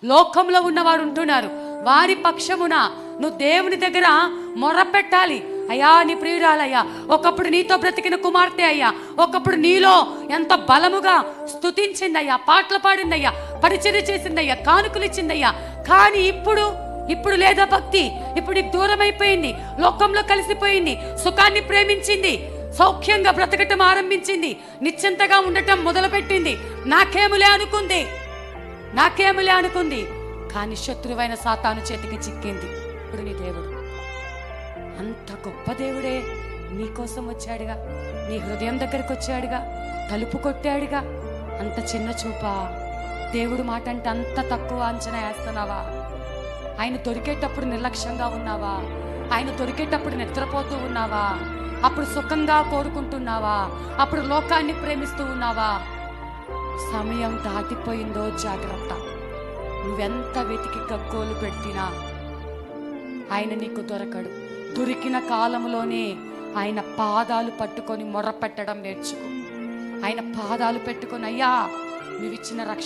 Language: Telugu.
లోకంలో ఉన్నవారు ఉంటున్నారు. వారి పక్షమున నువ్వు దేవుని దగ్గర మొర్ర పెట్టాలి. అయ్యా, నీ ప్రియురాలయ్యా, ఒకప్పుడు నీతో బ్రతికిన కుమార్తె అయ్యా, ఒకప్పుడు నీలో ఎంత బలముగా స్తుతించిందయ్యా, పాటలు పాడిందయ్యా, పరిచర్య చేసిందయ్యా, కానుకలు ఇచ్చిందయ్యా. కానీ ఇప్పుడు లేదా భక్తి, ఇప్పుడు నీకు దూరం అయిపోయింది, లోకంలో కలిసిపోయింది, సుఖాన్ని ప్రేమించింది, సౌఖ్యంగా బ్రతకటం ఆరంభించింది, నిశ్చింతగా ఉండటం మొదలుపెట్టింది. నాకేములే అనుకుంది. కానీ శత్రువైన సాతాను చేతికి చిక్కింది. ఇప్పుడు నీ దేవుడు అంత గొప్ప దేవుడే నీకోసం వచ్చాడుగా, నీ హృదయం దగ్గరకు వచ్చాడుగా, తలుపు కొట్టాడుగా. అంత చిన్న చూపా? దేవుడు మాట అంటే అంత తక్కువ అంచనా వేస్తున్నావా? ఆయన దొరికేటప్పుడు నిర్లక్ష్యంగా ఉన్నావా? ఆయన దొరికేటప్పుడు నిద్రపోతూ ఉన్నావా? అప్పుడు సుఖంగా కోరుకుంటున్నావా? అప్పుడు లోకాన్ని ప్రేమిస్తూ ఉన్నావా? సమయం దాటిపోయిందో జాగ్రత్త. నువ్వెంత వెతికి గగ్గోలు పెట్టినా ఆయన నీకు దొరకడు. దొరికిన కాలంలోనే ఆయన పాదాలు పట్టుకొని మొర్ర పెట్టడం నేర్చుకో. ఆయన పాదాలు పెట్టుకొని, అయ్యా, నువ్విచ్చిన రక్షణ